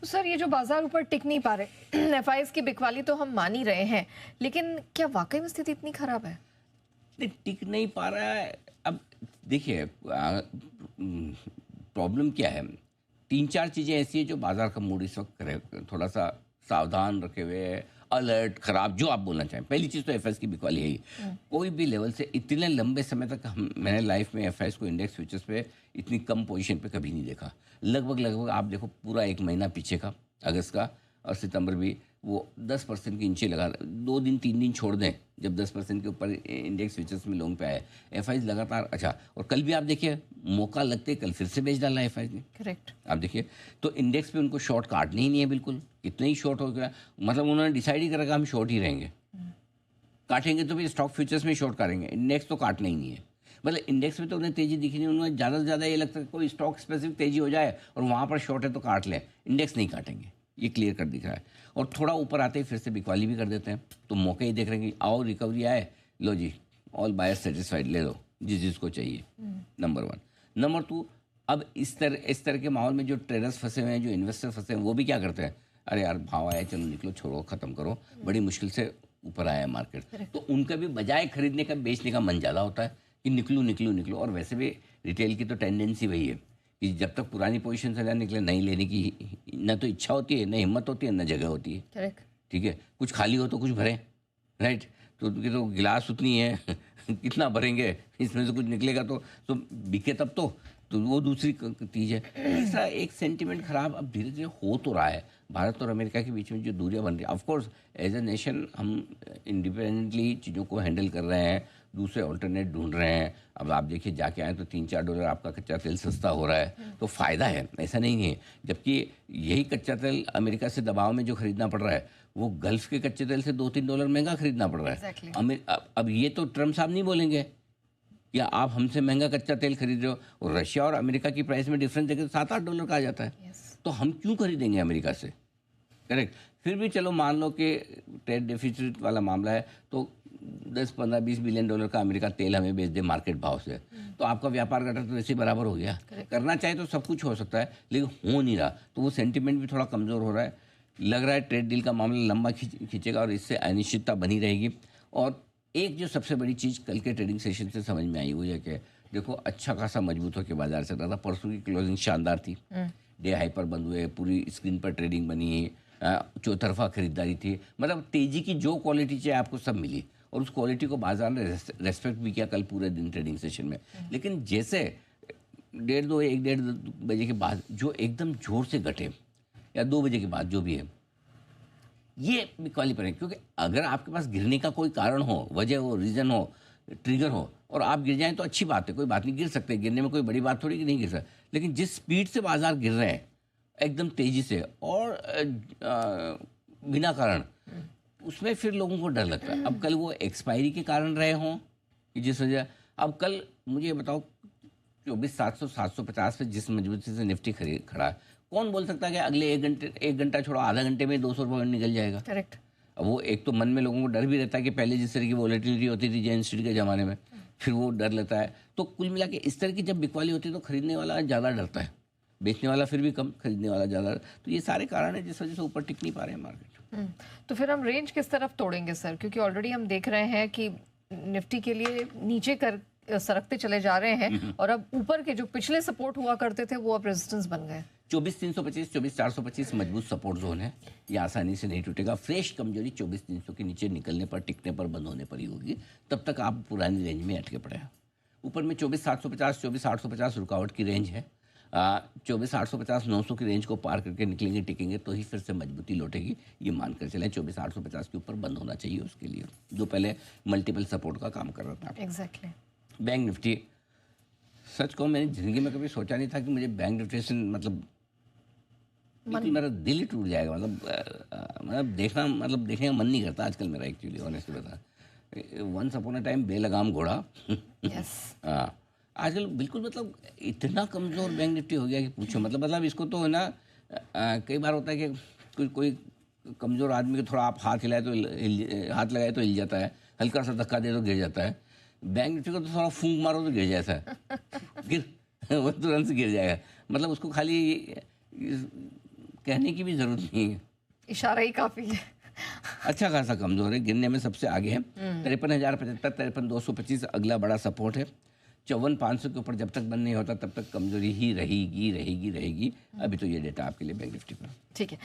Sir ये जो बाजार ऊपर टिक नहीं पा रहे एफआईएस की बिकवाली तो हम मान ही रहे हैं, लेकिन क्या वाकई में स्थिति इतनी खराब है? नहीं, टिक नहीं पा रहा है। अब देखिए, प्रॉब्लम क्या है। तीन चार चीज़ें ऐसी है जो बाजार का मूड इस वक्त करे थोड़ा सा सावधान रखे हुए है, अलर्ट, खराब, जो आप बोलना चाहें। पहली चीज़ तो एफआईएस की बिकवाली है ही। कोई भी लेवल से इतने लंबे समय तक मैंने लाइफ में एफआईएस को इंडेक्स फ्यूचर्स पे इतनी कम पोजीशन पे कभी नहीं देखा। लगभग लगभग आप देखो पूरा एक महीना पीछे का, अगस्त का और सितंबर भी, वो 10% के नीचे लगा। 2 दिन 3 दिन छोड़ दें जब 10% के ऊपर इंडेक्स फ्यूचर्स में लॉन्ग पे आए, एफआईएस लगातार अच्छा। और कल भी आप देखिए, मौका लगते कल फिर से बेच डाला एफआईएस ने। करेक्ट। आप देखिए तो इंडेक्स पे उनको शॉर्ट काटनी ही नहीं है बिल्कुल। कितने ही शॉर्ट हो गया, मतलब उन्होंने डिसाइड ही करा हम शॉर्ट ही रहेंगे। काटेंगे तो फिर स्टॉक फ्यूचर्स में शॉर्ट करेंगे, इंडेक्स तो काटना ही नहीं है। मतलब इंडेक्स में तो उन्हें तेजी दिखी नहीं, उन्हें ज़्यादा से ज़्यादा ये लगता है कोई स्टॉक स्पेसिफिक तेजी हो जाए और वहाँ पर शॉर्ट है तो काट लें, इंडेक्स नहीं काटेंगे, ये क्लियर कर दिख रहा है। और थोड़ा ऊपर आते ही फिर से बिकवाली भी कर देते हैं, तो मौके ही देख रहे हैं कि आओ रिकवरी आए, लो जी ऑल बायर्स सेटिस्फाइड, ले लो जिसको चाहिए। नंबर 1। नंबर 2, अब इस तरह के माहौल में जो ट्रेडर्स फंसे हुए हैं, जो इन्वेस्टर फंसे हैं, वो भी क्या करते हैं, अरे यार भाव आया, चलो निकलो, छोड़ो, ख़त्म करो, बड़ी मुश्किल से ऊपर आया है मार्केट। तो उनका भी बजाय खरीदने का बेचने का मन ज़्यादा होता है कि निकलूँ निकलूँ निकलूँ। और वैसे भी रिटेल की तो टेंडेंसी वही है कि जब तक पुरानी पोजीशन से ना निकले, नहीं लेने की न तो इच्छा होती है, न हिम्मत होती है, न जगह होती है। करेक्ट। ठीक है, कुछ खाली हो तो कुछ भरें, राइट। तो उनकी तो गिलास उतनी है कितना भरेंगे, इसमें से कुछ निकलेगा तो बिके तब तो वो दूसरी चीज़ है। ऐसा एक सेंटिमेंट खराब अब धीरे धीरे हो तो रहा है। भारत और अमेरिका के बीच में जो दूरियां बन रही है, ऑफकोर्स एज ए नेशन हम इंडिपेंडेंटली चीज़ों को हैंडल कर रहे हैं, दूसरे ऑल्टरनेट ढूंढ रहे हैं। अब आप देखिए, जाके आए तो $3-4 आपका कच्चा तेल सस्ता हो रहा है, तो फ़ायदा है, ऐसा नहीं है। जबकि यही कच्चा तेल अमेरिका से दबाव में जो खरीदना पड़ रहा है, वो गल्फ के कच्चे तेल से $2-3 महंगा खरीदना पड़ रहा है। Exactly. अब ये तो ट्रम्प साहब नहीं बोलेंगे या आप हमसे महंगा कच्चा तेल खरीद रहे हो, और रशिया और अमेरिका की प्राइस में डिफरेंस देखें तो $7-8 का आ जाता है। Yes. तो हम क्यों खरीदेंगे अमेरिका से? करेक्ट। फिर भी चलो मान लो कि ट्रेड डेफिसिट वाला मामला है, तो 10-15-20 बिलियन डॉलर का अमेरिका तेल हमें बेच दे मार्केट भाव से, तो आपका व्यापार घाटा तो वैसे बराबर हो गया। करना चाहे तो सब कुछ हो सकता है, लेकिन हो नहीं रहा, तो वो सेंटिमेंट भी थोड़ा कमज़ोर हो रहा है। लग रहा है ट्रेड डील का मामला लंबा खींचेगा और इससे अनिश्चितता बनी रहेगी। और एक जो सबसे बड़ी चीज़ कल के ट्रेडिंग सेशन से समझ में आई वो है कि देखो, अच्छा खासा मजबूत होकर बाजार चल रहा था। परसों की क्लोजिंग शानदार थी, डे हाई पर बंद हुए, पूरी स्क्रीन पर ट्रेडिंग बनी, चौतरफा खरीदारी थी। मतलब तेजी की जो क्वालिटी चाहिए आपको सब मिली, और उस क्वालिटी को बाजार ने रेस्पेक्ट भी किया कल पूरे दिन ट्रेडिंग सेशन में। लेकिन जैसे 1:30 के बाद जो एकदम जोर से घटे, या 2 बजे के बाद जो भी है, ये बिकवाली पर है। क्योंकि अगर आपके पास गिरने का कोई कारण हो, वजह हो, रीज़न हो, ट्रिगर हो, और आप गिर जाएं तो अच्छी बात है, कोई बात नहीं, गिर सकते हैं, गिरने में कोई बड़ी बात थोड़ी कि नहीं गिर सकते। लेकिन जिस स्पीड से बाजार गिर रहे हैं एकदम तेज़ी से और बिना कारण, उसमें फिर लोगों को डर लगता है। अब कल वो एक्सपायरी के कारण रहे हों कि जिस वजह, अब कल मुझे बताओ 24,700 750 पे जिस मजबूती से निफ्टी खड़ा है, कौन बोल सकता है कि अगले 1 घंटा छोड़ो आधा घंटे में 200 पॉइंट निकल जाएगा? करेक्ट। अब वो एक तो मन में लोगों को डर भी रहता है कि पहले जिस तरह की वॉलेटिलिटी होती थी जेन स्ट्रीट के ज़माने में, फिर वो डर लेता है। तो कुल मिला के इस तरह की जब बिकवाली होती है तो खरीदने वाला ज़्यादा डरता है, बेचने वाला फिर भी कम, खरीदने वाला ज़्यादा। तो ये सारे कारण हैं जिस वजह से ऊपर टिक नहीं पा रहे हैं मार्केट। तो फिर हम रेंज किस तरफ तोड़ेंगे सर? क्योंकि ऑलरेडी हम देख रहे हैं कि निफ्टी के लिए नीचे कर सरकते चले जा रहे हैं, और अब ऊपर के जो पिछले सपोर्ट हुआ करते थे वो अब रेजिस्टेंस बन गए। 24,325 24,425 मजबूत सपोर्ट जोन है, ये आसानी से नहीं टूटेगा। फ्रेश कमजोरी 24,300 के नीचे निकलने पर, टिकने पर, बंद होने पर ही होगी। तब तक आप पुरानी रेंज में अटके पड़े हैं। ऊपर में 24,750 24,850 रुकावट की रेंज है। 24,850 900 की रेंज को पार करके निकलेंगे, टिकेंगे तो ही फिर से मजबूती लौटेगी, ये मानकर चलें। 24,850 के ऊपर बंद होना चाहिए उसके लिए, जो पहले मल्टीपल सपोर्ट का काम कर रहा था। एग्जैक्टली। बैंक निफ्टी, सच कहूँ मैंने ज़िंदगी में कभी सोचा नहीं था कि मुझे बैंक निफ्टी से मतलब मेरा दिल ही टूट जाएगा। मतलब देखने का मन नहीं करता आजकल मेरा, एक्चुअली ऑनेस्टली बता। वंस अपॉन अ टाइम बेलगाम घोड़ा। यस। हाँ, आजकल बिल्कुल मतलब इतना कमज़ोर बैंक निफ्टी हो गया कि पूछो। मतलब इसको तो है ना, कई बार होता है कि कोई कमज़ोर आदमी को थोड़ा आप हाथ हिलाए तो हाथ लगाए तो हिल जाता है, हल्का सा धक्का दे तो गिर जाता है। बैंक निफ्टी को तो थोड़ा फूंक मारो तो गिर जाता है, गिर वो तुरंत से गिर जाएगा। मतलब उसको खाली कहने की भी ज़रूरत नहीं है, इशारा ही काफ़ी है। अच्छा खासा कमज़ोर है, गिरने में सबसे आगे है। 53,075, 53,225 अगला बड़ा सपोर्ट है। 54,500 के ऊपर जब तक बंद नहीं होता तब तक कमज़ोरी ही रहेगी रहेगी रहेगी। अभी तो ये डेटा आपके लिए बैंक निफ्टी पर। ठीक है।